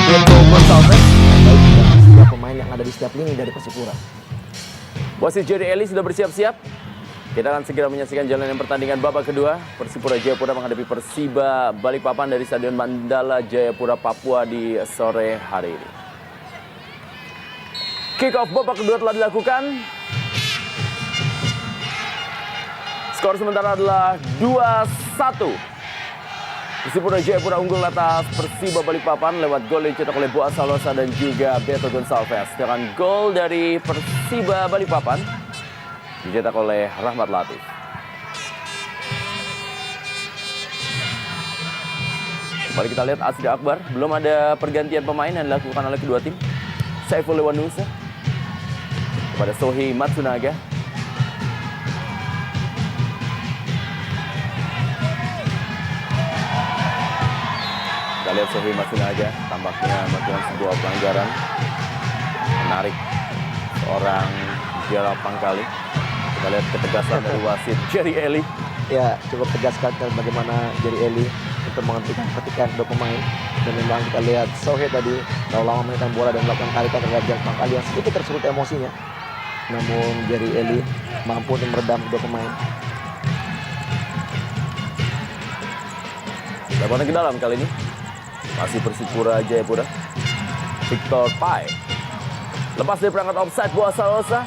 Beto Gonçalves. Baik dengan setiap pemain yang ada di setiap lini dari Persipura. Wasit Jerry Eli sudah bersiap-siap. Kita akan segera menyaksikan jalannya pertandingan babak kedua. Persipura Jayapura menghadapi Persiba Balikpapan dari Stadion Mandala Jayapura, Papua di sore hari ini. Kick off babak kedua telah dilakukan. Skor sementara adalah 2-1. Persipura Jayapura unggul atas Persiba Balikpapan lewat gol yang dicetak oleh Boaz Salosa dan juga Beto Gonçalves. Dengan gol dari Persiba Balikpapan dicetak oleh Rahmat Latif. Kembali kita lihat Asri Akbar. Belum ada pergantian pemain yang dilakukan oleh kedua tim. Saiful Lewanusa kepada Sohi Matsunaga. Kita lihat Sohi Matsunaga tampaknya melakukan sebuah pelanggaran menarik seorang Gerald Pangkali. Kita lihat ketegasan dari wasit Jerry Eli. Ya, cukup tegas sekali bagaimana Jerry Eli untuk menghentikan ketikan dua pemain. Dan memang kita lihat Sohe tadi terlalu lama menekan bola dan melakukan tarikan terhadap Gerald Pangkali yang sedikit tersulut emosinya. Namun Jerry Eli mampu untuk meredam kedua pemain. Lebaran ke dalam kali ini. Masih Persipura Jayapura. Victor Pai. Lepas dari perangkat offside Boaz Salosa.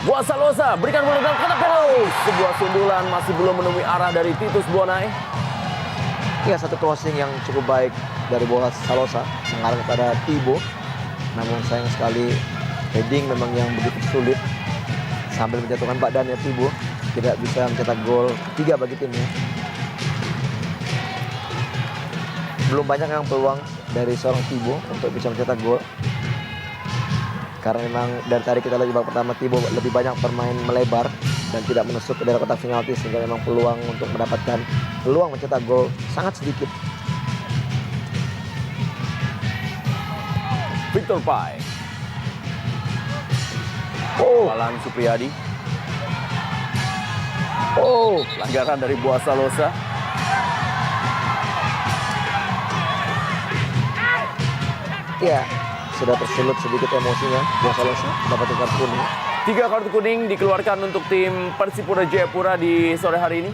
Boaz Salosa berikan bola dalam kotak penalti. Sebuah sundulan masih belum menemui arah dari Titus Bonai. Ya, satu crossing yang cukup baik dari Boaz Salosa mengarah kepada Tibo. Namun sayang sekali heading memang yang begitu sulit. Sambil menjatuhkan badannya Tibo tidak bisa mencetak gol ketiga bagi timnya. Belum banyak yang peluang dari seorang Tibo untuk bisa mencetak gol. Karena memang dari tadi kita lihat di babak pertama Tibo lebih banyak bermain melebar dan tidak menusuk ke daerah kotak penalti sehingga memang peluang untuk mendapatkan peluang mencetak gol sangat sedikit. Victor Pai. Alan Supriyadi. Pelanggaran dari Boaz Salosa. Ya, sudah tersulut sedikit emosinya. Boaz Salosa dapat kartu kuning. 3 kartu kuning dikeluarkan untuk tim Persipura Jayapura di sore hari ini.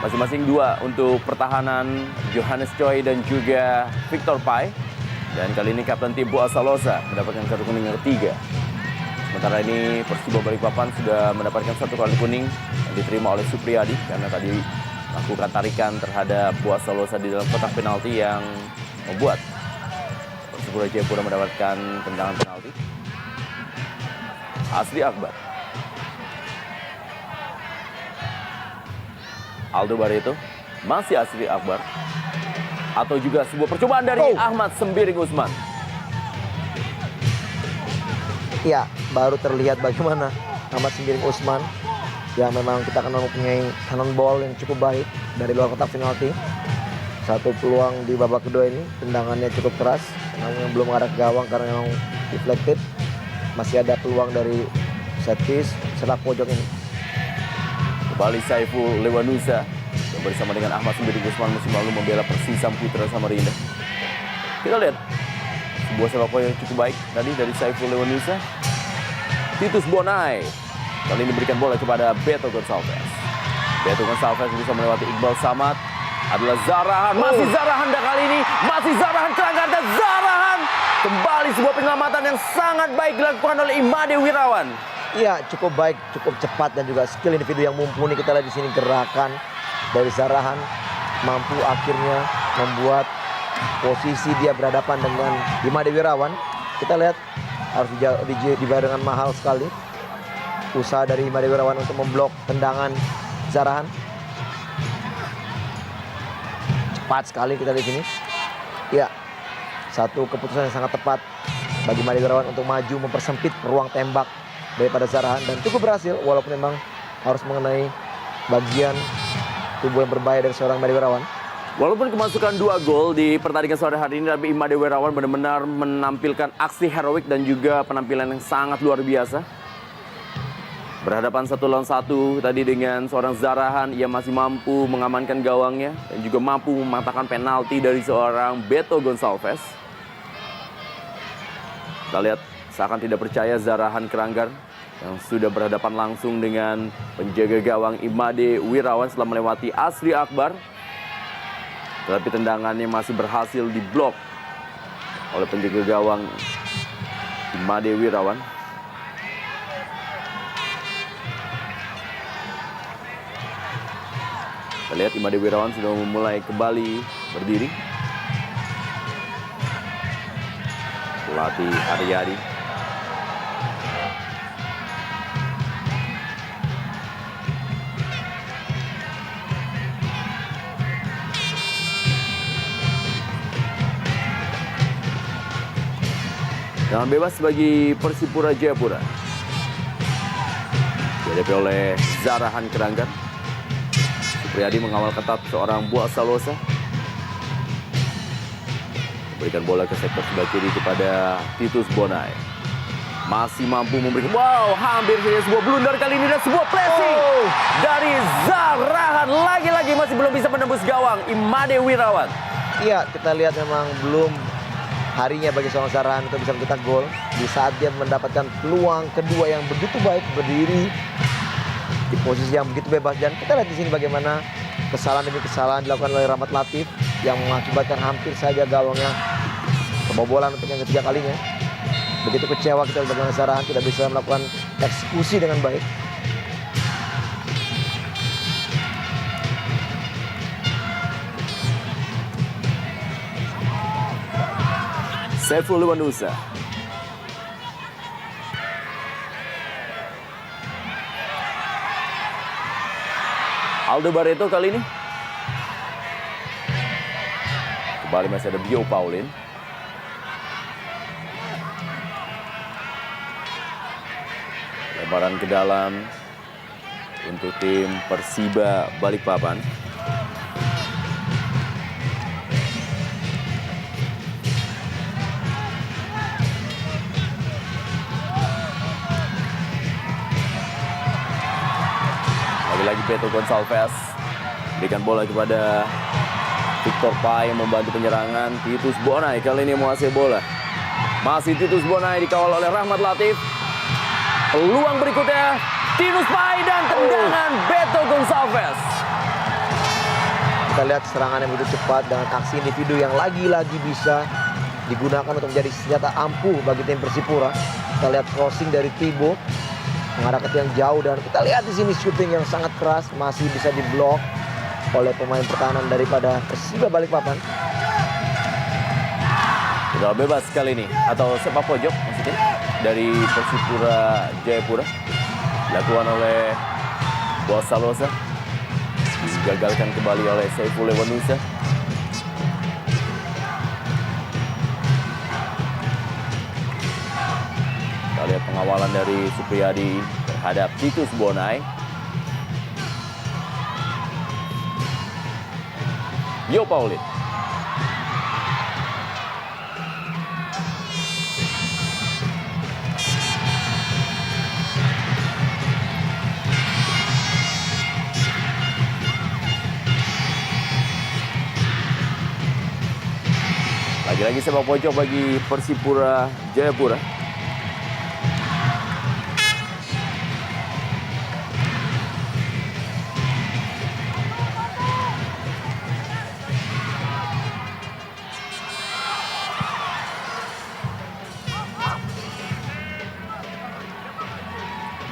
Masing-masing 2 untuk pertahanan Johannes Choi dan juga Victor Pai. Dan kali ini kapten tim Boaz Salosa mendapatkan kartu kuning yang ketiga. Sementara ini Persiba Balikpapan sudah mendapatkan 1 kartu kuning yang diterima oleh Supriyadi karena tadi melakukan tarikan terhadap Boaz Salosa di dalam kotak penalti yang membuat Persipura Jayapura mendapatkan tendangan penalti. Asri Akbar. Aldo Barreto. Masih Asri Akbar. Atau juga sebuah percobaan dari Ahmad Sembiring Usman. Ya, baru terlihat bagaimana Ahmad Sembiring Usman yang memang kita kenal mempunyai cannonball yang cukup baik dari luar kotak penalti. Satu peluang di babak kedua ini, tendangannya cukup keras, namun belum mengarah ke gawang karena memang deflected. Masih ada peluang dari set piece setelah pojok ini. Kembali Saiful Lewanusa yang bersama dengan Ahmad Sembiring Usman musim lalu membela Persisam Putra Samarinda. Kita lihat sebuah sepak bola yang cukup baik tadi dari Saiful Lewanusa. Titus Bonai kali ini berikan bola kepada Beto Gonçalves. Beto Gonçalves bisa melewati Iqbal Samad. Adalah Zarahan, masih Zarahan dan kali ini masih Zarahan terangkat dan Zarahan kembali sebuah penyelamatan yang sangat baik dilakukan oleh Imade Wirawan. Iya, cukup baik, cukup cepat dan juga skill individu yang mumpuni. Kita lihat di sini gerakan dari Zarahan mampu akhirnya membuat posisi dia berhadapan dengan Imade Wirawan. Kita lihat harus dibayar dengan mahal sekali usaha dari Imade Wirawan untuk memblok tendangan Zarahan. Cepat sekali kita lihat sini. Ya, satu keputusan yang sangat tepat bagi Imade Wirawan untuk maju mempersempit ruang tembak daripada Zarahan dan cukup berhasil walaupun memang harus mengenai bagian tubuh yang berbahaya dari seorang Imade Wirawan. Walaupun kemasukan 2 gol di pertandingan sore hari ini, tapi Imade Wirawan benar-benar menampilkan aksi heroik dan juga penampilan yang sangat luar biasa. Berhadapan 1 lawan 1 tadi dengan seorang Zarahan, ia masih mampu mengamankan gawangnya dan juga mampu mematahkan penalti dari seorang Beto Gonçalves. Kita lihat seakan tidak percaya Zarahan Keranggan yang sudah berhadapan langsung dengan penjaga gawang Imade Wirawan setelah melewati Asri Akbar. Tetapi tendangannya masih berhasil diblok oleh penjaga gawang Imade Wirawan. Kita lihat Imade Wirawan sudah memulai kembali berdiri. Pelatih Haryadi. Tendangan bebas bagi Persipura Jayapura. Dihadapi oleh Zarahan Keranggan. Supriyadi mengawal ketat seorang Buas Salosa. Berikan bola ke sektor sebelah kiri kepada Titus Bonai. Masih mampu memberikan, wow, hampir saja sebuah blunder kali ini dan sebuah pressing dari Zarahan. Lagi-lagi masih belum bisa menembus gawang Imade Wirawan. Iya, kita lihat memang belum harinya bagi seorang Zarahan untuk bisa mencetak gol di saat dia mendapatkan peluang kedua yang begitu baik, berdiri di posisi yang begitu bebas. Dan kita lihat di sini bagaimana kesalahan demi kesalahan dilakukan oleh Rahmat Latif yang mengakibatkan hampir saja gawangnya kebobolan untuk yang ketiga kalinya. Begitu kecewa kita bagaimana Zarahan tidak bisa melakukan eksekusi dengan baik. Saiful Lewanusa. Aldo Barreto kali ini. Kembali masih ada Bio Paulin. Lebaran ke dalam untuk tim Persiba Balikpapan. Lagi Beto Gonçalves berikan bola kepada Victor Pai yang membantu penyerangan. Titus Bonai kali ini menguasai bola. Masih Titus Bonai dikawal oleh Rahmat Latif. Peluang berikutnya Titus Pai dan tendangan Beto Gonçalves. Kita lihat serangan yang begitu cepat dengan aksi individu yang lagi-lagi bisa digunakan untuk menjadi senjata ampuh bagi tim Persipura. Kita lihat crossing dari Tibo mengarah ke tiang jauh dan kita lihat di sini shooting yang sangat keras masih bisa diblok oleh pemain pertahanan daripada Persiba Balikpapan. Sudah bebas kali ini atau sepak pojok maksudnya dari Persipura Jayapura dilakukan oleh Buas Salosa, digagalkan kembali oleh Saiful Lewanusa. Kita lihat pengawalan dari Supriyadi terhadap Titus Bonai. Yo Paulin. Lagi-lagi sepak pojok bagi Persipura Jayapura.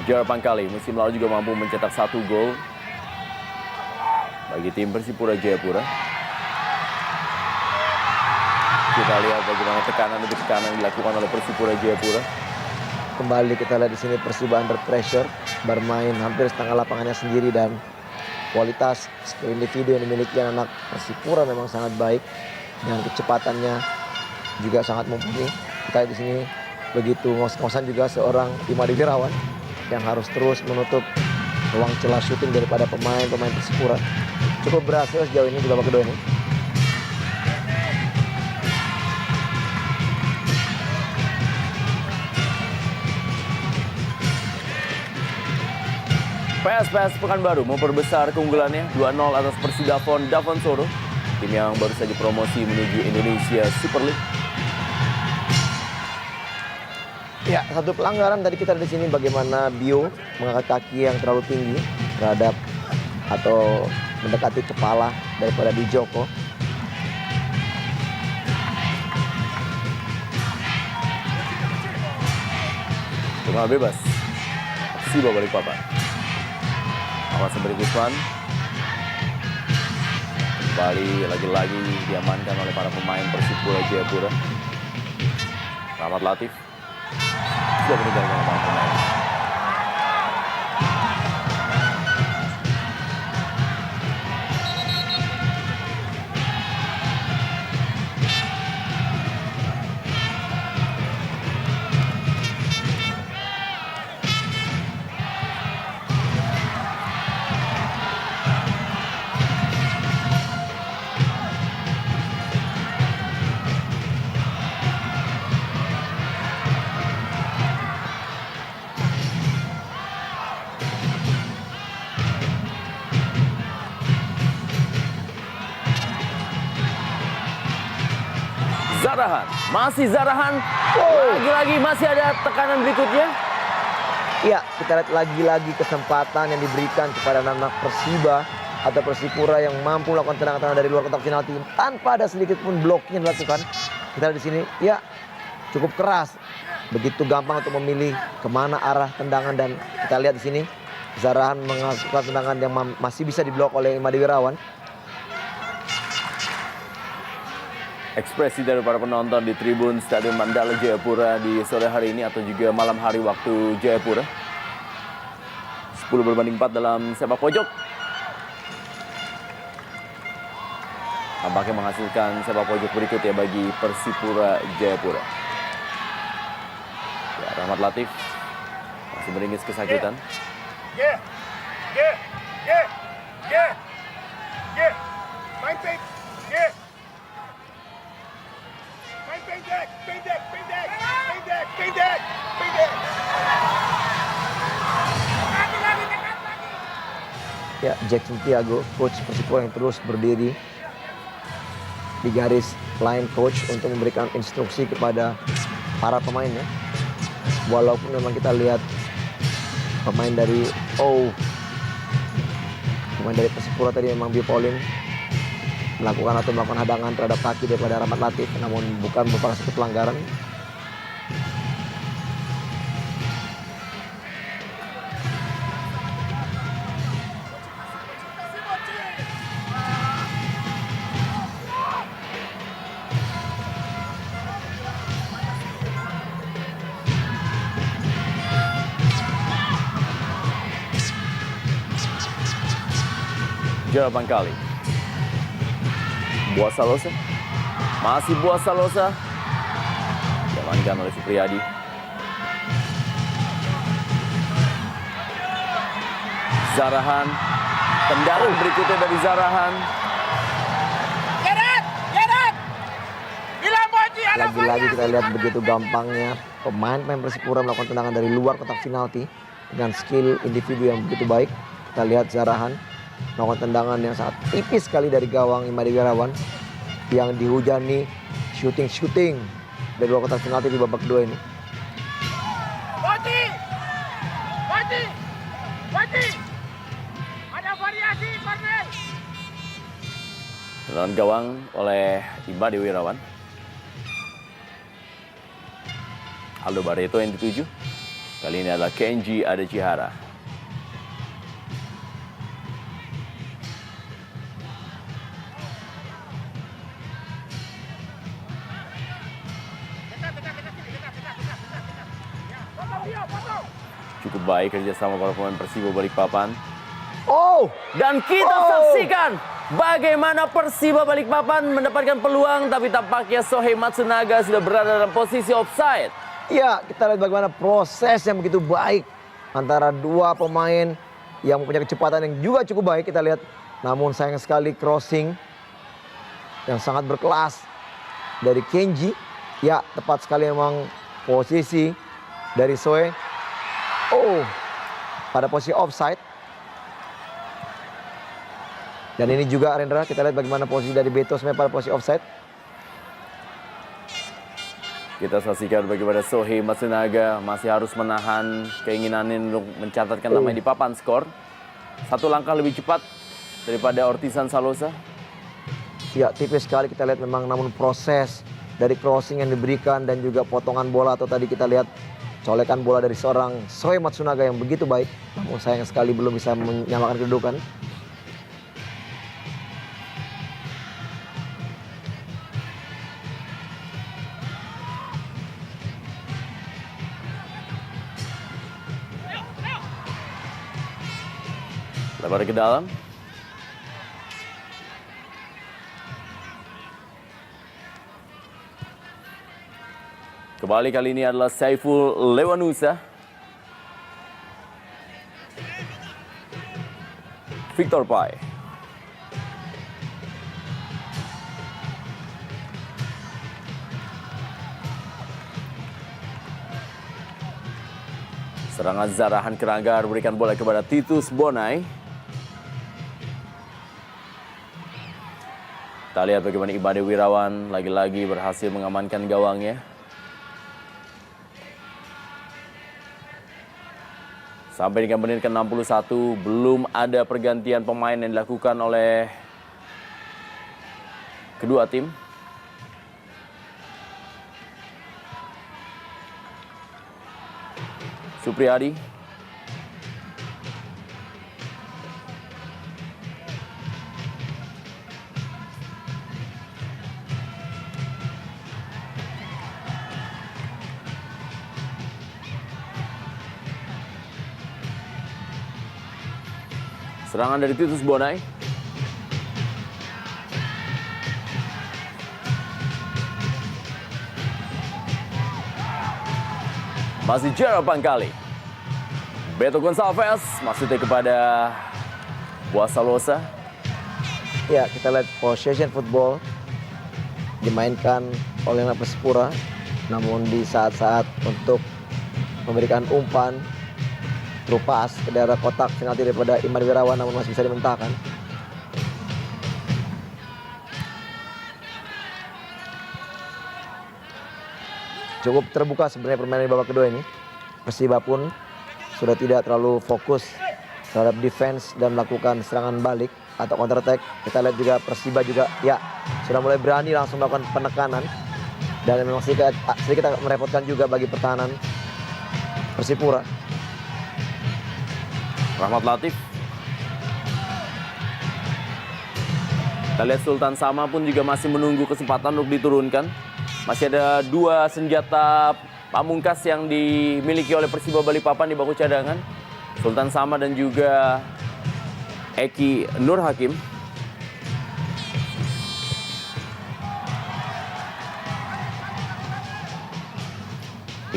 Jarpan kali musim lalu juga mampu mencetak 1 gol bagi tim Persipura Jayapura. Kita lihat bagaimana tekanan demi tekanan dilakukan oleh Persipura Jayapura. Kembali kita lihat di sini Persiba under pressure, bermain hampir setengah lapangannya sendiri dan kualitas skill individu yang dimiliki anak Persipura memang sangat baik dan kecepatannya juga sangat mumpuni. Kita lihat di sini begitu ngos-ngosan juga seorang Imade Wirawan yang harus terus menutup ruang celah syuting daripada pemain-pemain Persipura. Cukup berhasil sejauh ini di babak kedua ini. PSPS Pekanbaru memperbesar keunggulannya 2-0 atas Persidafon Davansoro, tim yang baru saja promosi menuju Indonesia Super League. Ya, satu pelanggaran tadi kita di sini bagaimana Bio mengangkat kaki yang terlalu tinggi terhadap atau mendekati kepala daripada Di Joko. Tendangan bebas. Persiba Balikpapan. Awas memberi Gusman. Kembali lagi-lagi diamankan oleh para pemain Persipura Jayapura. Rahmat Latif sudah meninggalkan lapangan pemain. Zarahan, masih Zarahan. Lagi-lagi masih ada tekanan berikutnya. Ya, kita lihat lagi-lagi kesempatan yang diberikan kepada anak Persiba atau Persipura yang mampu melakukan tendangan-tendangan dari luar kotak penalti tanpa ada sedikit pun bloknya dilakukan. Kita lihat di sini, ya cukup keras, begitu gampang untuk memilih kemana arah tendangan dan kita lihat di sini Zarahan melakukan tendangan yang masih bisa diblok oleh Imadi Wirawan. Ekspresi dari para penonton di tribun Stadion Mandala Jayapura di sore hari ini atau juga malam hari waktu Jayapura. 10-4 dalam sepak pojok. Tampaknya menghasilkan sepak pojok berikut ya bagi Persipura Jayapura. Ya, Rahmat Latif masih meringis kesakitan. Main pendek. Ya, Jackson Tiago, coach Persipura yang terus berdiri di garis line coach untuk memberikan instruksi kepada para pemainnya. Walaupun memang kita lihat pemain dari Persipura tadi memang Bipolin melakukan hadangan terhadap kaki daripada Rahmat Latif, namun bukan merupakan satu pelanggaran. Jalan kali. Buas Salosa. Masih Buas Salosa. Diamankan oleh Supriyadi. Zarahan. Tendangan berikutnya dari Zarahan. Lagi-lagi kita lihat begitu gampangnya pemain-pemain Persipura melakukan tendangan dari luar kotak penalti dengan skill individu yang begitu baik. Kita lihat Zarahan melakukan tendangan yang sangat tipis sekali dari gawang Imadi Wirawan yang dihujani shooting dari luar kotak penalti di babak kedua ini. Ada variasi, Parnel. Tendangan gawang oleh Imadi Wirawan. Aldo Barreto yang dituju. Kali ini adalah Kenji Adachihara. Cukup baik kerjasama para pemain Persiba Balikpapan. Dan kita saksikan bagaimana Persiba Balikpapan mendapatkan peluang, tapi tampaknya Sohei Matsunaga sudah berada dalam posisi offside. Ya, kita lihat bagaimana proses yang begitu baik antara dua pemain yang mempunyai kecepatan yang juga cukup baik. Kita lihat, namun sayang sekali crossing yang sangat berkelas dari Kenji. Ya, tepat sekali memang posisi dari Soe. Pada posisi offside. Dan ini juga Rendra, kita lihat bagaimana posisi dari Beto sebenarnya pada posisi offside. Kita saksikan bagaimana Shohei Matsunaga masih harus menahan keinginannya untuk mencatatkan namanya di papan skor. Satu langkah lebih cepat daripada Ortizan Salosa. Ya, tipis sekali kita lihat memang, namun proses dari crossing yang diberikan dan juga potongan bola atau tadi kita lihat colekan bola dari seorang Shohei Matsunaga yang begitu baik. Namun sayang sekali belum bisa menyamakan kedudukan. Lebar ke dalam. Kembali kali ini adalah Saiful Lewanusa. Victor Pai. Serangan Zarahan Keranggar berikan bola kepada Titus Bonai. Kita lihat bagaimana Ibade Wirawan lagi-lagi berhasil mengamankan gawangnya. Sampai dengan menit ke-61 belum ada pergantian pemain yang dilakukan oleh kedua tim. Supriyadi. Serangan dari Titus Bonai. Masih Gerald Pangkali. Beto Gonçalves maksudnya kepada Boas Salosa. Ya, kita lihat possession football dimainkan oleh Persipura. Namun di saat-saat untuk memberikan umpan terupas ke daerah kotak penalti daripada Imad Wirawan, namun masih bisa dimentahkan. Cukup terbuka sebenarnya permainan di babak kedua ini. Persiba pun sudah tidak terlalu fokus terhadap defense dan melakukan serangan balik atau counter attack. Kita lihat juga Persiba juga ya sudah mulai berani langsung melakukan penekanan, dan memang sedikit merepotkan juga bagi pertahanan Persipura. Rahmat Latif. Kita lihat Sultan Sama pun juga masih menunggu kesempatan untuk diturunkan. Masih ada dua senjata pamungkas yang dimiliki oleh Persiba Balikpapan di bangku cadangan. Sultan Sama dan juga Eki Nur Hakim.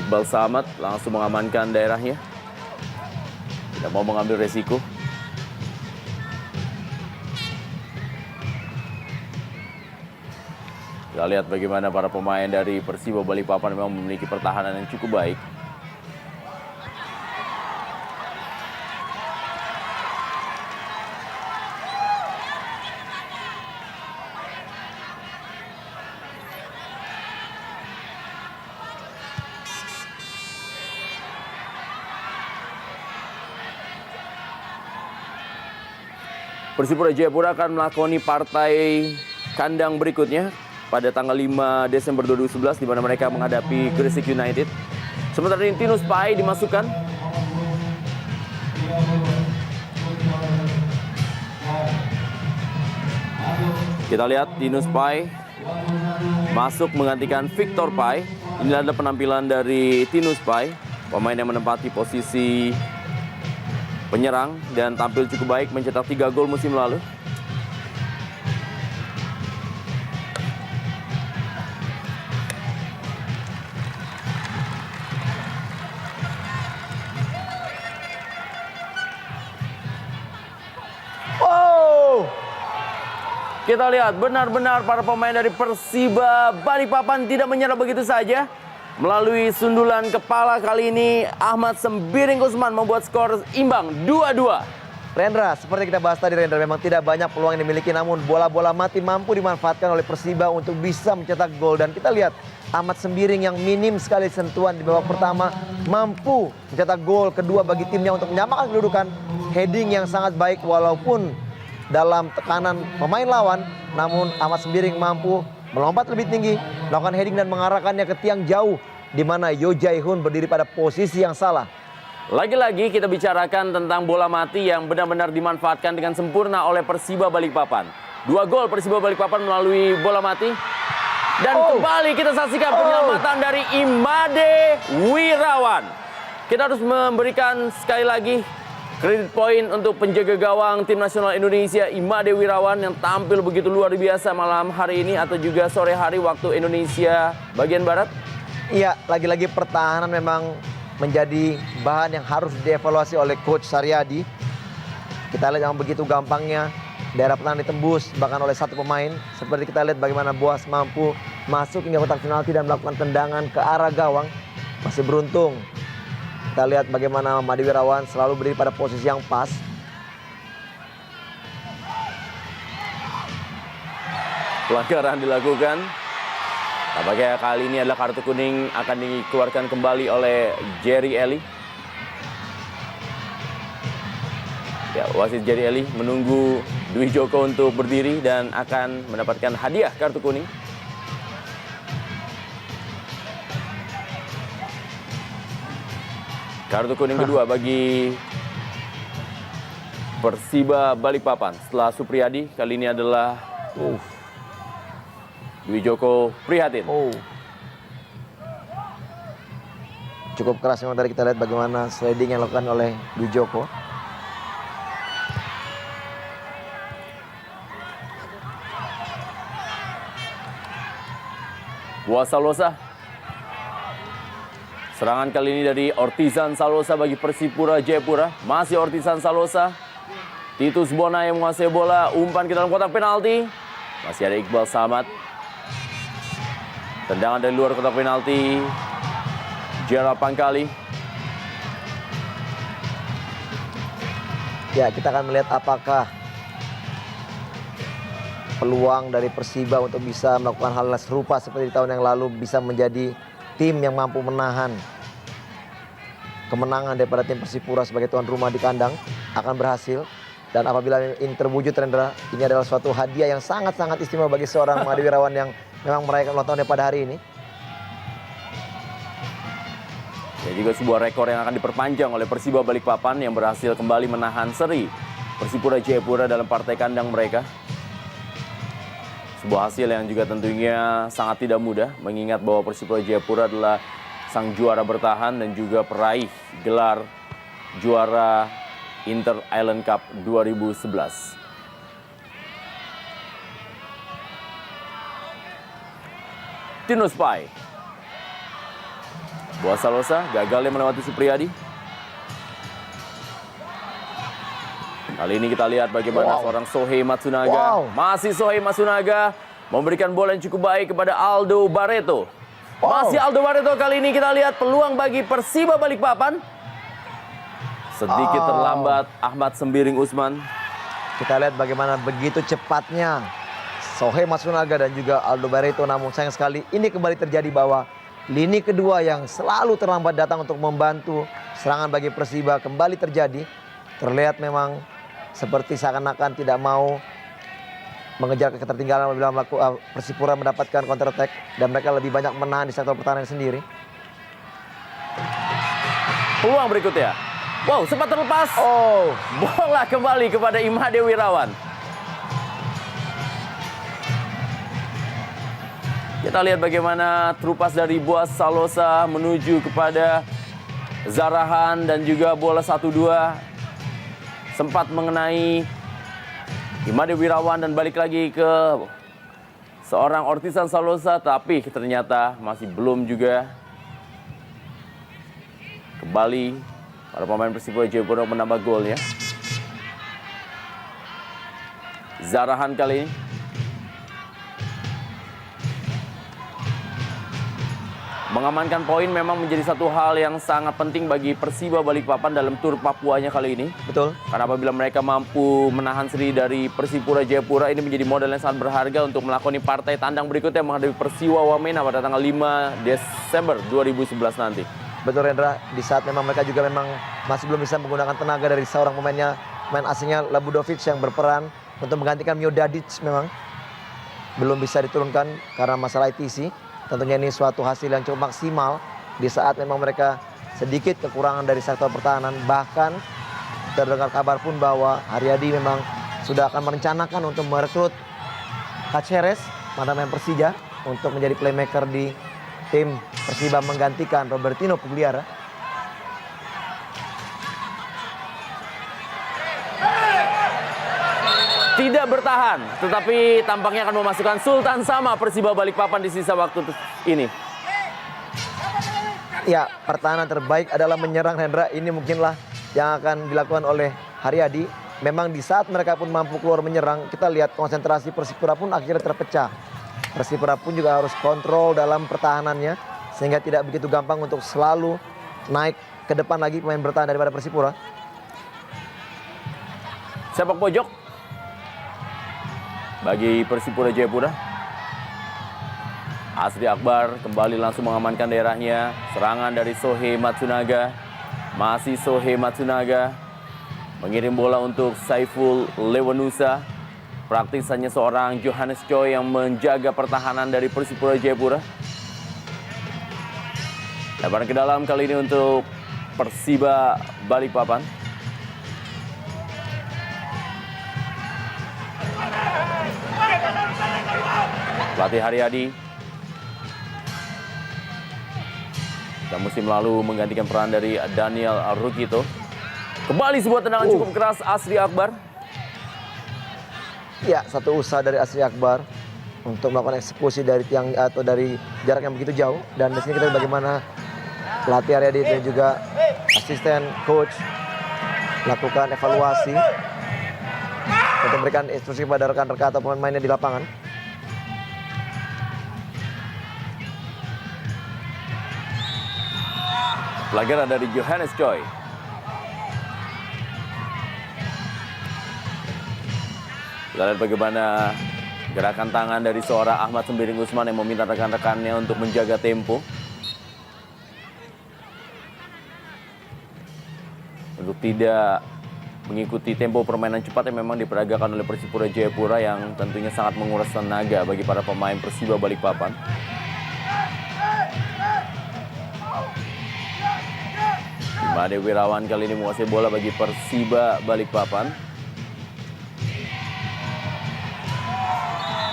Iqbal Samad langsung mengamankan daerahnya. Tidak mau mengambil resiko. Kita lihat bagaimana para pemain dari Persiba Balikpapan memang memiliki pertahanan yang cukup baik. Persipura Jayapura akan melakoni partai kandang berikutnya pada tanggal 5 Desember 2011 di mana mereka menghadapi Gresik United. Sementara ini Tinus Pai dimasukkan. Kita lihat Tinus Pai masuk menggantikan Victor Pai. Inilah adalah penampilan dari Tinus Pai, pemain yang menempati posisi penyerang dan tampil cukup baik, mencetak 3 gol musim lalu. Wow! Kita lihat benar-benar para pemain dari Persiba Balikpapan tidak menyerah begitu saja. Melalui sundulan kepala kali ini Ahmad Sembiring Kusman membuat skor imbang 2-2. Rendra, seperti kita bahas tadi Rendra, memang tidak banyak peluang yang dimiliki, namun bola-bola mati mampu dimanfaatkan oleh Persiba untuk bisa mencetak gol. Dan kita lihat Ahmad Sembiring yang minim sekali sentuhan di babak pertama mampu mencetak gol kedua bagi timnya untuk menyamakan kedudukan. Heading yang sangat baik walaupun dalam tekanan pemain lawan, namun Ahmad Sembiring mampu melompat lebih tinggi, melakukan heading dan mengarahkannya ke tiang jauh, di mana Yo Jae-hoon berdiri pada posisi yang salah. Lagi-lagi kita bicarakan tentang bola mati yang benar-benar dimanfaatkan dengan sempurna oleh Persiba Balikpapan. 2 gol Persiba Balikpapan melalui bola mati. Dan kembali kita saksikan penyelamatan dari Imade Wirawan. Kita harus memberikan sekali lagi kredit poin untuk penjaga gawang tim nasional Indonesia Imade Wirawan yang tampil begitu luar biasa malam hari ini atau juga sore hari waktu Indonesia bagian barat. Iya, lagi-lagi pertahanan memang menjadi bahan yang harus dievaluasi oleh Coach Saryadi. Kita lihat yang begitu gampangnya daerah pertahanan ditembus bahkan oleh satu pemain. Seperti kita lihat bagaimana Boas mampu masuk hingga kotak penalti dan melakukan tendangan ke arah gawang. Masih beruntung. Kita lihat bagaimana Made Wirawan selalu berdiri pada posisi yang pas. Pelanggaran dilakukan. Tampaknya kali ini adalah kartu kuning akan dikeluarkan kembali oleh Jerry Eli. Ya, wasit Jerry Eli menunggu Dwi Joko untuk berdiri dan akan mendapatkan hadiah kartu kuning. Kartu kuning kedua bagi Persiba Balikpapan. Setelah Supriyadi, kali ini adalah Dwi Joko prihatin. Cukup keras memang tadi kita lihat bagaimana sliding yang dilakukan oleh Dwi Joko. Boas Salosa. Serangan kali ini dari Ortizan Salosa bagi Persipura Jayapura. Masih Ortizan Salosa. Titus Bona yang menguasai bola. Umpan ke dalam kotak penalti. Masih ada Iqbal Samad. Tendangan dari luar kotak penalti. Gerald Pangkali. Ya, kita akan melihat apakah peluang dari Persiba untuk bisa melakukan hal serupa seperti di tahun yang lalu, bisa menjadi tim yang mampu menahan kemenangan daripada tim Persipura sebagai tuan rumah di kandang akan berhasil. Dan apabila ini terwujud, Rendra, ini adalah suatu hadiah yang sangat-sangat istimewa bagi seorang Made Wirawan yang memang merayakan ulang tahunnya pada hari ini. Ya, juga sebuah rekor yang akan diperpanjang oleh Persiba Balikpapan yang berhasil kembali menahan seri Persipura Jayapura dalam partai kandang mereka. Sebuah hasil yang juga tentunya sangat tidak mudah, mengingat bahwa Persipura Jayapura adalah sang juara bertahan dan juga peraih gelar juara Inter Island Cup 2011. Tinus Pai. Boas Salosa gagal melewati Supriyadi. Kali ini kita lihat bagaimana seorang Sohei Matsunaga. Masih Sohei Matsunaga memberikan bola yang cukup baik kepada Aldo Barreto. Masih Aldo Barreto, kali ini kita lihat peluang bagi Persiba Balikpapan. Sedikit terlambat Ahmad Sembiring Usman. Kita lihat bagaimana begitu cepatnya Sohei Matsunaga dan juga Aldo Barreto. Namun sayang sekali ini kembali terjadi bahwa lini kedua yang selalu terlambat datang untuk membantu serangan bagi Persiba kembali terjadi. Terlihat memang seperti seakan-akan tidak mau mengejar ketertinggalan apabila Persipura mendapatkan counter attack dan mereka lebih banyak menahan di sektor pertahanan sendiri. Peluang berikutnya. Wow, sempat terlepas. Bola kembali kepada Imade Wirawan. Kita lihat bagaimana terupas dari Boas Salosa menuju kepada Zarahan dan juga bola 1-2 sempat mengenai Imade Wirawan dan balik lagi ke seorang Ortizan Salosa, tapi ternyata masih belum juga. Kembali para pemain Persipura Jayapura menambah gol ya. Zarahan kali ini. Mengamankan poin memang menjadi satu hal yang sangat penting bagi Persiba Balikpapan dalam tur Papuanya kali ini. Betul. Karena apabila mereka mampu menahan seri dari Persipura Jayapura, ini menjadi modal yang sangat berharga untuk melakoni partai tandang berikutnya menghadapi Persiwa Wamena pada tanggal 5 Desember 2011 nanti. Betul Rendra, di saat memang mereka juga memang masih belum bisa menggunakan tenaga dari seorang pemain asingnya Labudovic yang berperan untuk menggantikan Miodadic, memang belum bisa diturunkan karena masalah ITC. Tentunya ini suatu hasil yang cukup maksimal di saat memang mereka sedikit kekurangan dari sektor pertahanan. Bahkan terdengar kabar pun bahwa Haryadi memang sudah akan merencanakan untuk merekrut Caceres, mantan pemain Persija, untuk menjadi playmaker di tim Persiba menggantikan Robertino Pugliara. Tidak bertahan, tetapi tampaknya akan memasukkan Sultan Sama Persiba Balikpapan di sisa waktu ini. Ya, pertahanan terbaik adalah menyerang, Hendra. Ini mungkinlah yang akan dilakukan oleh Haryadi. Memang di saat mereka pun mampu keluar menyerang, kita lihat konsentrasi Persipura pun akhirnya terpecah. Persipura pun juga harus kontrol dalam pertahanannya, sehingga tidak begitu gampang untuk selalu naik ke depan lagi pemain bertahan daripada Persipura. Sepak pojok bagi Persipura Jayapura. Asri Akbar kembali langsung mengamankan daerahnya. Serangan dari Sohei Matsunaga. Masih Sohei Matsunaga mengirim bola untuk Saiful Lewanusa. Praktis hanya seorang Johannes Choi yang menjaga pertahanan dari Persipura Jayapura. Lebaran ke dalam kali ini untuk Persiba Balikpapan. Pelatih Haryadi yang musim lalu menggantikan peran dari Daniel Rukito. Kembali sebuah tendangan cukup keras Asri Akbar. Ya, satu usaha dari Asri Akbar untuk melakukan eksekusi dari tiang atau dari jarak yang begitu jauh. Dan di sini kita lihat bagaimana pelatih Haryadi dan juga asisten coach lakukan evaluasi untuk memberikan instruksi kepada rekan-rekan atau pemain-pemainnya di lapangan. Pelanggaran dari Johannes Choi. Kita lihat bagaimana gerakan tangan dari seorang Ahmad Sembiring Usman yang meminta rekan-rekannya untuk menjaga tempo. Untuk tidak mengikuti tempo permainan cepat yang memang diperagakan oleh Persipura Jayapura yang tentunya sangat menguras tenaga bagi para pemain Persiba Balikpapan. Made Wirawan kali ini menguasai bola bagi Persiba Balikpapan.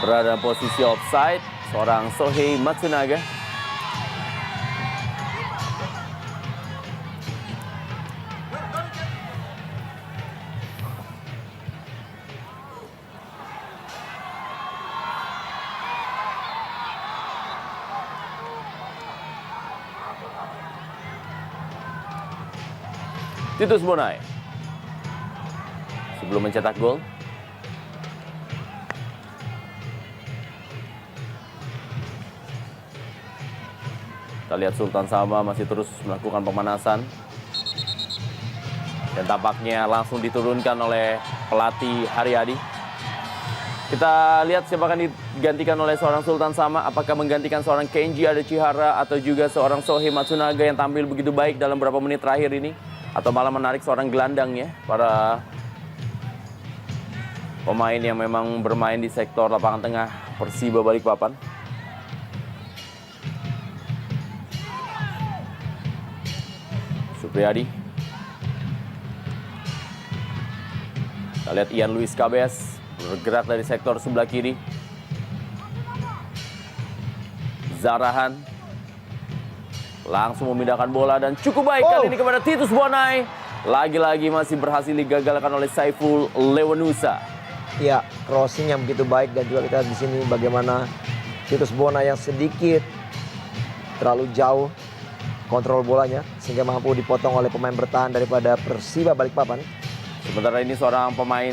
Berada dalam posisi offside, seorang Sohei Matsunaga. Titus Bonai sebelum mencetak gol. Kita lihat Sultan Sama masih terus melakukan pemanasan. Dan tampaknya langsung diturunkan oleh pelatih Haryadi. Kita lihat siapa akan digantikan oleh seorang Sultan Sama. Apakah menggantikan seorang Kenji Adechihara atau juga seorang Sohei Matsunaga yang tampil begitu baik dalam beberapa menit terakhir ini. Atau malah menarik seorang gelandang ya, para pemain yang memang bermain di sektor lapangan tengah Persiba Balikpapan. Supriyadi. Kita lihat Ian Luis Cabes bergerak dari sektor sebelah kiri. Zarahan langsung memindahkan bola dan cukup baik kali ini kepada Titus Bonai. Lagi-lagi masih berhasil digagalkan oleh Saiful Lewanusa. Ya, crossing yang begitu baik dan juga kita di sini bagaimana Titus Bonai yang sedikit terlalu jauh kontrol bolanya sehingga mampu dipotong oleh pemain bertahan daripada Persiba Balikpapan. Sementara ini seorang pemain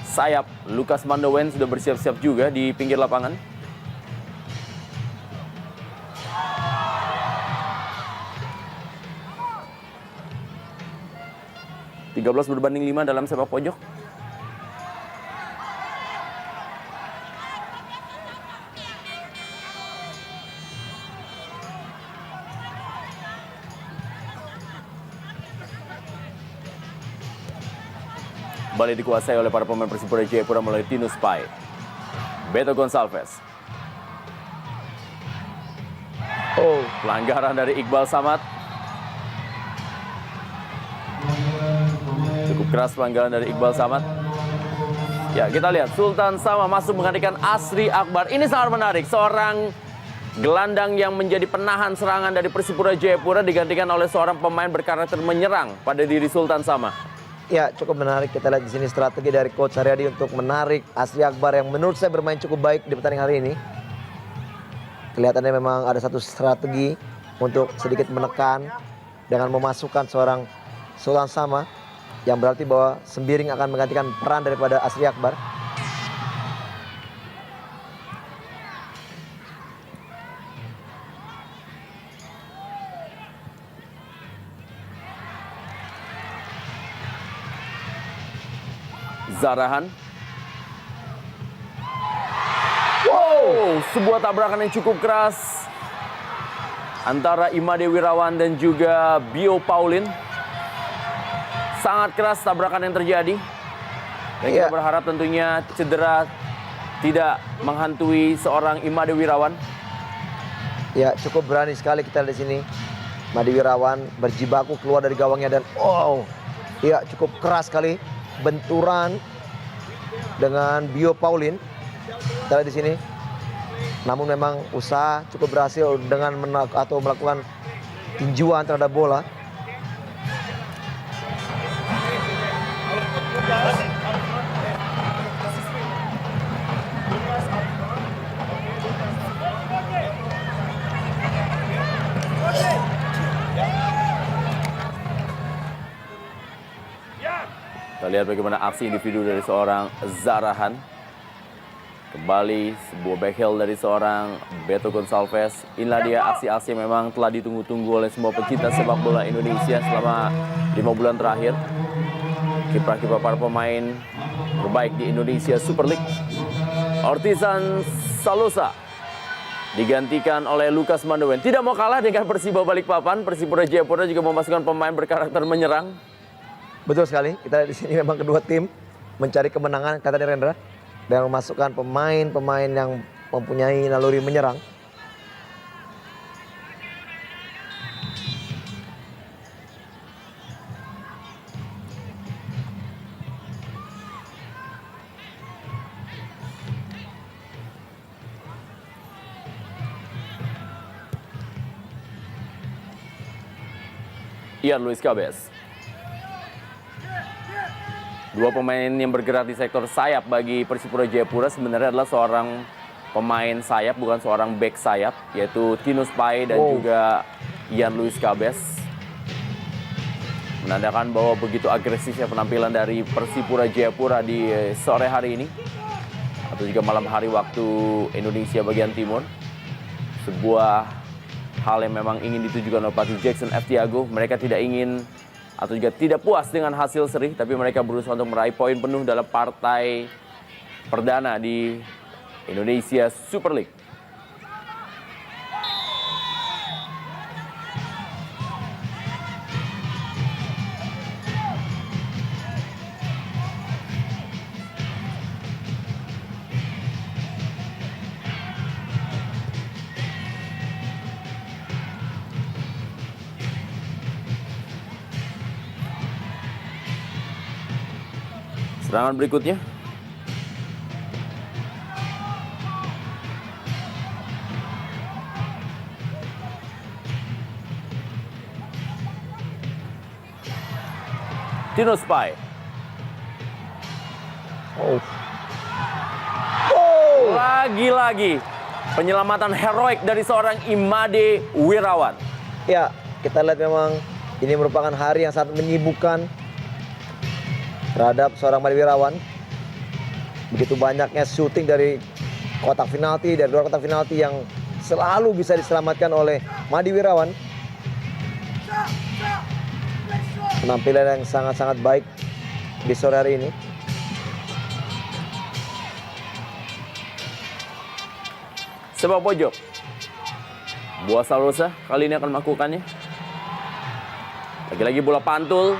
sayap Lukas Mandowen sudah bersiap-siap juga di pinggir lapangan. 13-5 dalam sepak pojok. Kembali dikuasai oleh para pemain Persipura Jayapura melalui Tinus Pai. Beto Gonçalves. Oh, pelanggaran dari Iqbal Samad. Cukup keras pelanggaran dari Iqbal Samad. Ya, kita lihat Sultan Sama masuk menggantikan Asri Akbar. Ini sangat menarik. Seorang gelandang yang menjadi penahan serangan dari Persipura Jayapura digantikan oleh seorang pemain berkarakter menyerang pada diri Sultan Sama. Ya, cukup menarik. Kita lihat di sini strategi dari Coach Haryadi untuk menarik Asri Akbar yang menurut saya bermain cukup baik di pertandingan hari ini. Kelihatannya memang ada satu strategi untuk sedikit menekan dengan memasukkan seorang Sultan Sama yang berarti bahwa Sembiring akan menggantikan peran daripada Asri Akbar. Zarahan. Wow, sebuah tabrakan yang cukup keras antara Imade Wirawan dan juga Bio Paulin. Sangat keras tabrakan yang terjadi. Dan kita berharap tentunya cedera tidak menghantui seorang Imade Wirawan. Ya, cukup berani sekali kita lihat di sini. Imade Wirawan berjibaku keluar dari gawangnya dan ya cukup keras sekali benturan dengan Bio Paulin. Kita lihat di sini. Namun memang usaha cukup berhasil dengan melakukan tinjuan terhadap bola. Kita lihat bagaimana aksi individu dari seorang Zarahan. Kembali sebuah backheel dari seorang Beto Gonçalves. Inilah dia aksi-aksi yang memang telah ditunggu-tunggu oleh semua pecinta sepak bola Indonesia selama 5 bulan terakhir. Kiprah-kiprah para pemain terbaik di Indonesia Super League. Ortizan Salosa digantikan oleh Lukas Mandowen. Tidak mau kalah dengan Persiba Balikpapan, Persipura Jayapura juga memasukkan pemain berkarakter menyerang. Betul sekali. Kita lihat di sini memang kedua tim mencari kemenangan, kata Rendra, dan memasukkan pemain-pemain yang mempunyai naluri menyerang. Ian Luis Cabes. Dua pemain yang bergerak di sektor sayap bagi Persipura Jayapura sebenarnya adalah seorang pemain sayap, bukan seorang back sayap, yaitu Tinus Pai dan juga Ian Luis Cabes. Menandakan bahwa begitu agresifnya penampilan dari Persipura Jayapura di sore hari ini, atau juga malam hari waktu Indonesia bagian timur. Sebuah hal yang memang ingin ditujukan oleh pelatih Jackson F. Tiago. Mereka tidak ingin atau juga tidak puas dengan hasil seri, tapi mereka berusaha untuk meraih poin penuh dalam partai perdana di Indonesia Super League. Serangan berikutnya. Tinus Pai. Lagi-lagi penyelamatan heroik dari seorang Imade Wirawan. Ya, kita lihat memang ini merupakan hari yang sangat menyibukkan terhadap seorang Imade Wirawan. Begitu banyaknya syuting dari kotak penalti, dari luar kotak penalti yang selalu bisa diselamatkan oleh Imade Wirawan. penampilan yang sangat-sangat baik di sore hari ini. Sepak pojok. Buasa Rosa kali ini akan melakukannya. Lagi-lagi bola pantul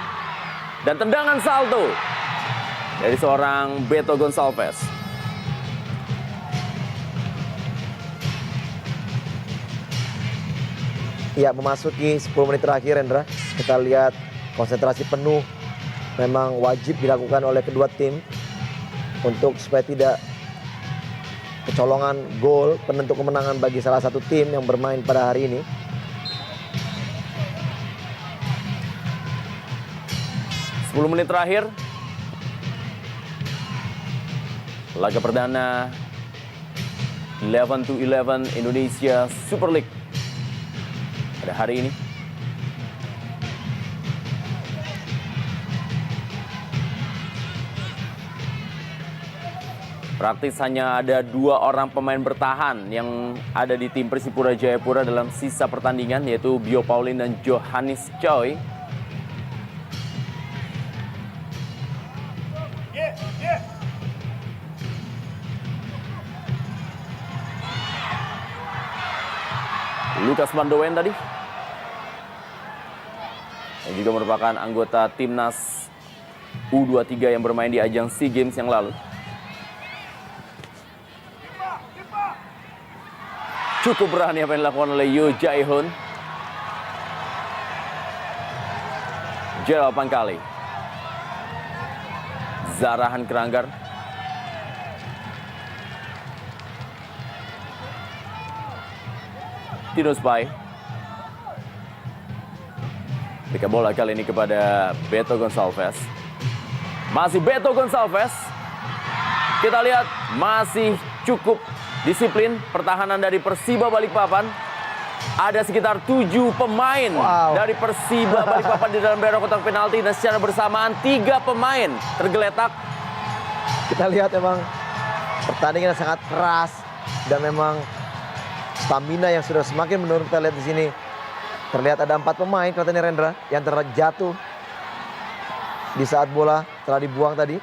dan tendangan salto dari seorang Beto Gonçalves. Ya, memasuki 10 menit terakhir, Hendra. Kita lihat konsentrasi penuh memang wajib dilakukan oleh kedua tim untuk supaya tidak kecolongan gol penentu kemenangan bagi salah satu tim yang bermain pada hari ini. Sepuluh menit terakhir. Laga perdana 11-11 Indonesia Super League pada hari ini. Praktis hanya ada 2 orang pemain bertahan yang ada di tim Persipura Jayapura dalam sisa pertandingan, yaitu Bio Pauline dan Johannes Choi. Lukas Mandoen tadi, yang juga merupakan anggota timnas U23 yang bermain di ajang SEA Games yang lalu. Cukup berani apa yang dilakukan oleh Yo Jae-hoon. Gerald Pangkali. Zarahan Keranggar. Tino Spai. Berikan bola kali ini kepada Beto Gonçalves. Masih Beto Gonçalves. Kita lihat masih cukup disiplin pertahanan dari Persiba Balikpapan. Ada sekitar 7 pemain dari Persiba Balikpapan di dalam daerah kotak penalti, dan secara bersamaan 3 pemain tergeletak. Kita lihat memang pertandingan sangat keras dan memang stamina yang sudah semakin menurun. Kita lihat di sini terlihat ada 4 pemain kelihatannya, Rendra, yang terjatuh di saat bola telah dibuang tadi.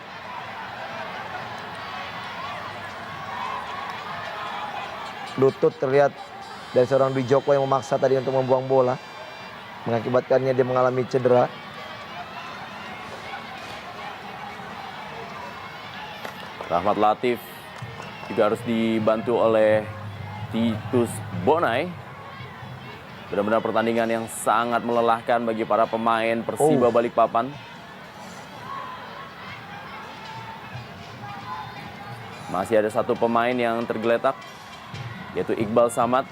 Lutut terlihat dari seorang Dwi Joko yang memaksa tadi untuk membuang bola, mengakibatkannya dia mengalami cedera. Rahmat Latif juga harus dibantu oleh Titus Bonai. Benar-benar pertandingan yang sangat melelahkan bagi para pemain Persiba Balikpapan. Masih ada 1 pemain yang tergeletak, yaitu Iqbal Samad.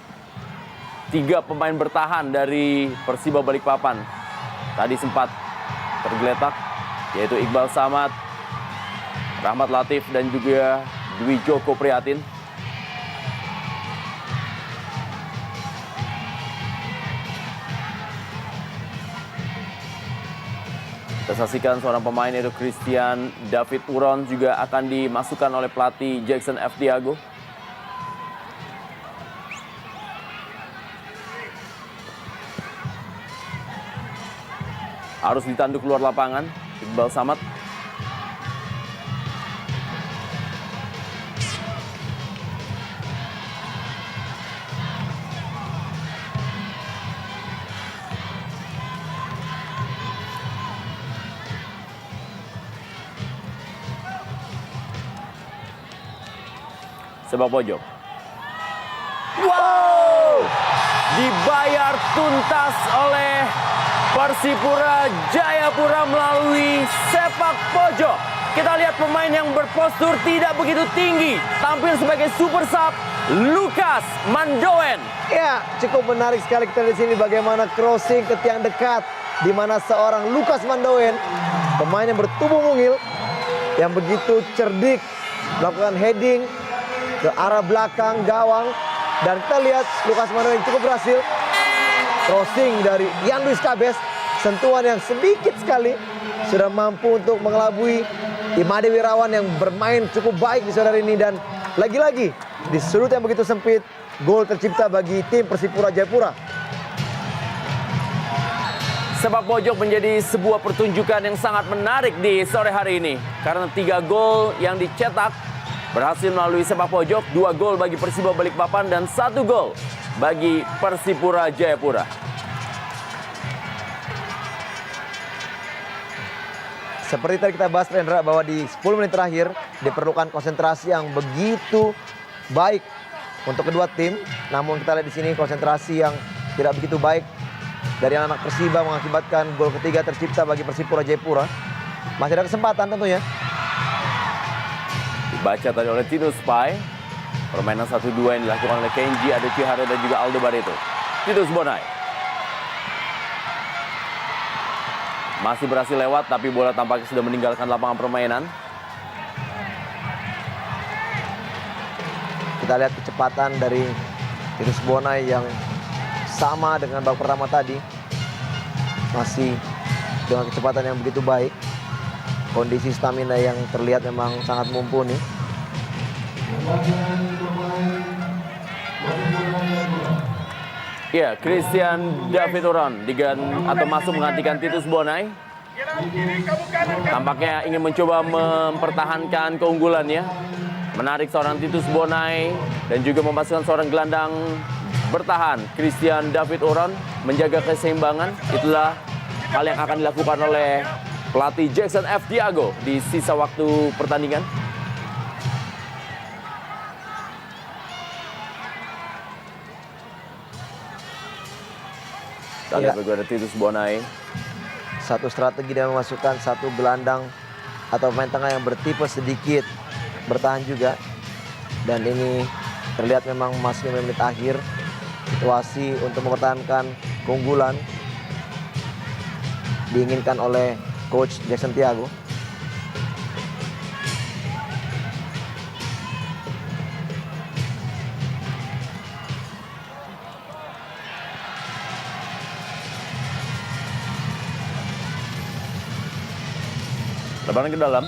3 pemain bertahan dari Persiba Balikpapan tadi sempat tergeletak, yaitu Iqbal Samad, Rahmat Latif, dan juga Dwi Joko Prihatin. Kita saksikan seorang pemain, yaitu Christian David Uron, juga akan dimasukkan oleh pelatih Jackson F. Diago. Harus ditanduk keluar lapangan Iqbal Samad. Sepak pojok. Wow! Dibayar tuntas oleh Persipura Jayapura melalui sepak pojok. Kita lihat pemain yang berpostur tidak begitu tinggi, tampil sebagai super sub, Lukas Mandoen. Ya, cukup menarik sekali kita di sini bagaimana crossing ke tiang dekat, di mana seorang Lukas Mandoen, pemain yang bertubuh mungil, yang begitu cerdik, melakukan heading ke arah belakang gawang, dan kita lihat Lukas Mandoen cukup berhasil. Crossing dari Yan Luis Cabes, sentuhan yang sedikit sekali sudah mampu untuk mengelabui Imade Wirawan yang bermain cukup baik di sore ini. Dan lagi-lagi di sudut yang begitu sempit, gol tercipta bagi tim Persipura Jayapura. Sepak pojok menjadi sebuah pertunjukan yang sangat menarik di sore hari ini. Karena 3 gol yang dicetak berhasil melalui sepak pojok. 2 gol bagi Persiba Balikpapan dan 1 gol bagi Persipura Jayapura. Seperti tadi kita bahas, Rendra, bahwa di 10 menit terakhir diperlukan konsentrasi yang begitu baik untuk kedua tim. Namun kita lihat di sini konsentrasi yang tidak begitu baik dari anak Persiba mengakibatkan gol ketiga tercipta bagi Persipura Jayapura. Masih ada kesempatan tentunya. Dibaca tadi oleh Tinus Pai. Permainan 1-2 yang dilakukan oleh Kenji Adetihara dan juga Aldo Barreto. Titus Bonai masih berhasil lewat, tapi bola tampaknya sudah meninggalkan lapangan permainan. Kita lihat kecepatan dari Titus Bonai yang sama dengan babak pertama tadi. Masih dengan kecepatan yang begitu baik. Kondisi stamina yang terlihat memang sangat mumpuni. Ya, Christian David Oron atau masuk menggantikan Titus Bonai. Tampaknya ingin mencoba mempertahankan keunggulannya. Menarik seorang Titus Bonai dan juga memasukkan seorang gelandang bertahan, Christian David Oron, menjaga keseimbangan. Itulah hal yang akan dilakukan oleh pelatih Jackson F. Tiago di sisa waktu pertandingan. Kita lihat bagaimana Titus Bonai. Satu strategi dan memasukkan satu gelandang atau pemain tengah yang bertipe sedikit bertahan juga. Dan ini terlihat memang masih menit akhir. Situasi untuk mempertahankan keunggulan diinginkan oleh Coach Jackson Tiago. Lebaran ke dalam.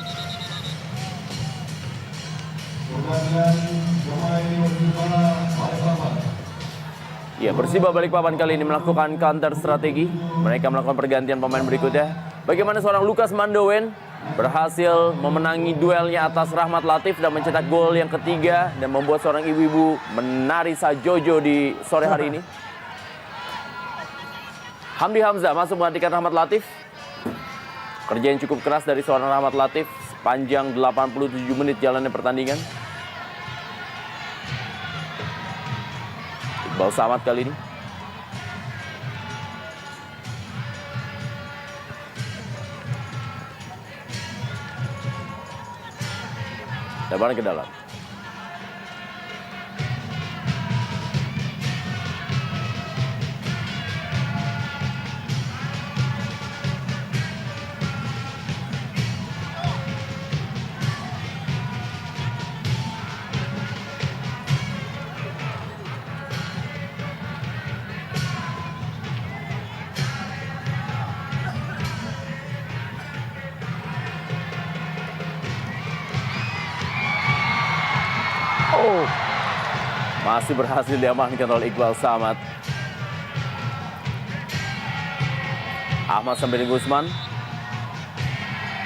Ya, Persiba Balikpapan kali ini melakukan counter strategi. Mereka melakukan pergantian pemain berikutnya. Bagaimana seorang Lukas Mandowen berhasil memenangi duelnya atas Rahmat Latif dan mencetak gol yang ketiga dan membuat seorang ibu-ibu menari sajojo di sore hari ini. Hamdi Hamzah masuk menggantikan Rahmat Latif. Kerja yang cukup keras dari seorang Rahmat Latif sepanjang 87 menit jalannya pertandingan. Iqbal Samad kali ini. Lebaran ke dalam. Masih berhasil diamankan oleh Iqbal Samad. Ahmad Sambiri Gusman.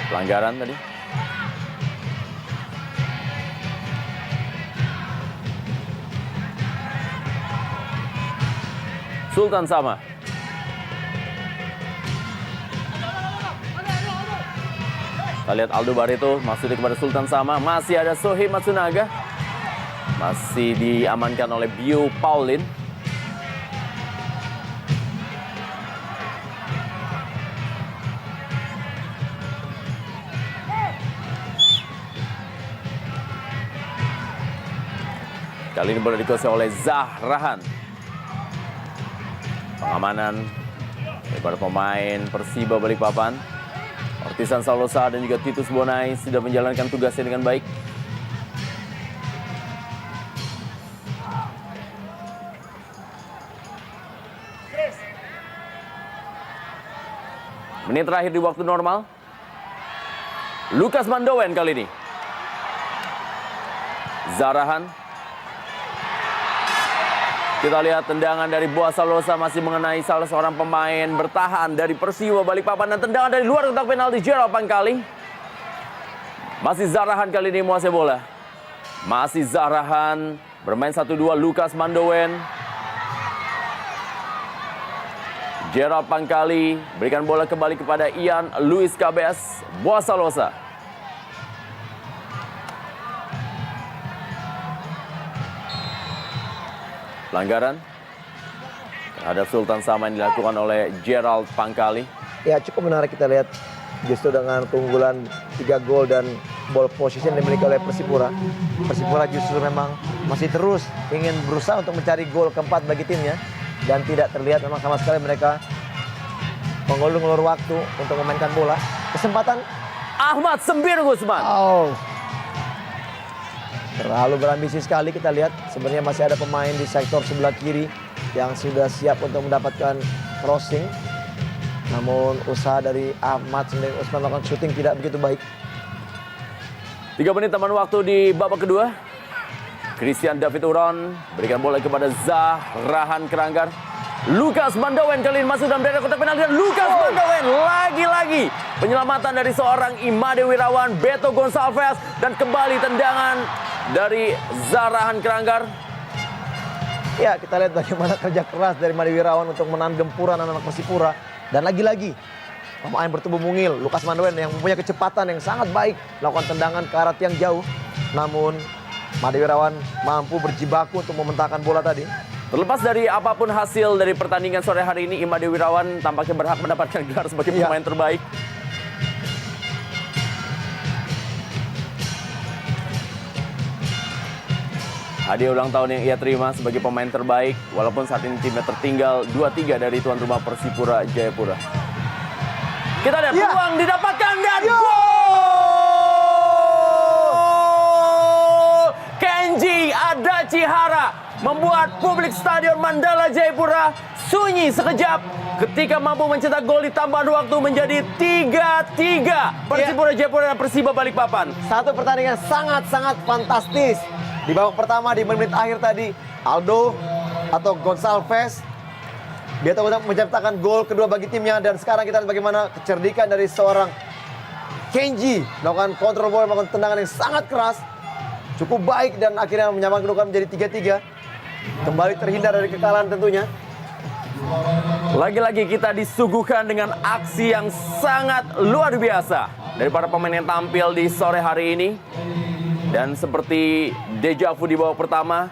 Pelanggaran tadi. Sultan Sama. Kita lihat Aldo Barreto maksudnya kepada Sultan Sama. Masih ada Sohei Matsunaga. Masih diamankan oleh Bio Paulin. Kali ini bola dikuasai oleh Zahrahan. Pengamanan daripada pemain Persiba Balikpapan. Ortisan Saulosa dan juga Titus Bonai sudah menjalankan tugasnya dengan baik. Menit terakhir di waktu normal. Lukas Mandowen kali ini. Zahrahan. Kita lihat tendangan dari Boa Salosa masih mengenai salah seorang pemain bertahan dari Persiwa Balikpapan. Dan tendangan dari luar kotak penalti Gerald Pangkali. Masih Zarahan kali ini menguasai bola. Masih Zarahan bermain 1-2 Lukas Mandowen. Gerald Pangkali berikan bola kembali kepada Ian Luis Cabes. Boa Salosa. Pelanggaran terhadap Sultan Sama yang dilakukan oleh Gerald Pangkali. Ya, cukup menarik kita lihat justru dengan keunggulan 3 gol dan ball position yang dimiliki oleh Persipura. Persipura justru memang masih terus ingin berusaha untuk mencari gol keempat bagi timnya. Dan tidak terlihat memang sama sekali mereka mengulur-ngulur waktu untuk memainkan bola. Kesempatan Ahmad Sembir Gusman. Terlalu berambisi sekali kita lihat. Sebenarnya masih ada pemain di sektor sebelah kiri yang sudah siap untuk mendapatkan crossing. Namun usaha dari Ahmad Sembir Gusman melakukan syuting tidak begitu baik. 3 menit taman waktu di babak kedua. Christian David Uron berikan bola kepada Zahrahan Keranggar. Lukas Mandowen kali ini masuk dalam daerah kotak penalti. Dan Lukas Mandowen lagi-lagi penyelamatan dari seorang Imade Wirawan, Beto Gonçalves. Dan kembali tendangan dari Zahrahan Keranggar. Ya, kita lihat bagaimana kerja keras dari Imade Wirawan untuk menahan gempuran anak-anak Persipura. Dan lagi-lagi pemain bertubuh mungil, Lukas Mandowen yang mempunyai kecepatan yang sangat baik melakukan tendangan ke arah tiang jauh. Namun Imade Wirawan mampu berjibaku untuk mementahkan bola tadi. Terlepas dari apapun hasil dari pertandingan sore hari ini, Imade Wirawan tampaknya berhak mendapatkan gelar sebagai pemain terbaik. Hadiah ulang tahun yang ia terima sebagai pemain terbaik, walaupun saat ini timnya tertinggal 2-3 dari tuan rumah Persipura Jayapura. Kita lihat peluang didapatkan dan gol! Kenji Adachihara membuat publik Stadion Mandala Jayapura sunyi sekejap ketika mampu mencetak gol di tambahan waktu menjadi 3-3 Persipura Jayapura dan Persiba Balikpapan. Satu pertandingan sangat-sangat fantastis. Di babak pertama di menit akhir tadi, Aldo atau Gonçalves dia menciptakan gol kedua bagi timnya. Dan sekarang kita lihat bagaimana kecerdikan dari seorang Kenji melakukan kontrol bola, melakukan tendangan yang sangat keras, cukup baik dan akhirnya menyamakan kedudukan menjadi 3-3. Kembali terhindar dari kekalahan tentunya. Lagi-lagi kita disuguhkan dengan aksi yang sangat luar biasa dari para pemain yang tampil di sore hari ini. Dan seperti deja vu di babak pertama,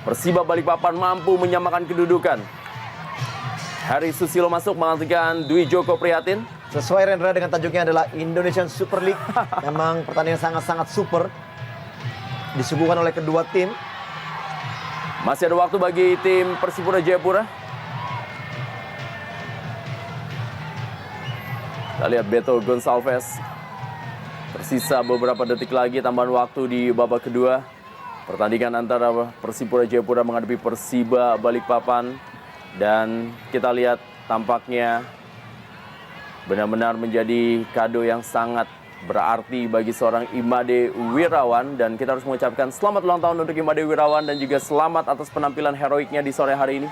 Persiba Balikpapan mampu menyamakan kedudukan. Harry Susilo masuk menggantikan Dwi Joko Prihatin. Sesuai Rendra dengan tajuknya adalah Indonesian Super League. Memang pertandingan sangat-sangat super disuguhkan oleh kedua tim. Masih ada waktu bagi tim Persipura Jayapura. Kita lihat Beto Gonçalves. Tersisa beberapa detik lagi tambahan waktu di babak kedua. Pertandingan antara Persipura Jayapura menghadapi Persiba Balikpapan. Dan kita lihat tampaknya benar-benar menjadi kado yang sangat berarti bagi seorang Imade Wirawan. Dan kita harus mengucapkan selamat ulang tahun untuk Imade Wirawan dan juga selamat atas penampilan heroiknya di sore hari ini.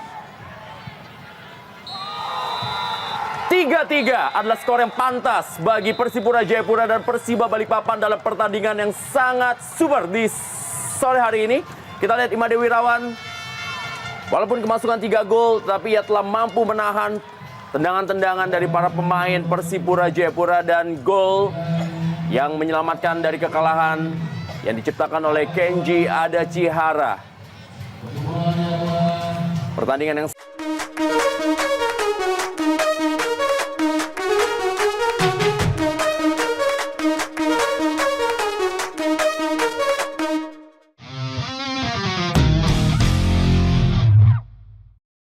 3-3 adalah skor yang pantas bagi Persipura Jayapura dan Persiba Balikpapan dalam pertandingan yang sangat super di sore hari ini. Kita lihat Imade Wirawan, walaupun kemasukan 3 gol, tapi ia telah mampu menahan tendangan-tendangan dari para pemain Persipura Jayapura dan gol yang menyelamatkan dari kekalahan yang diciptakan oleh Kenji Adachihara. Pertandingan yang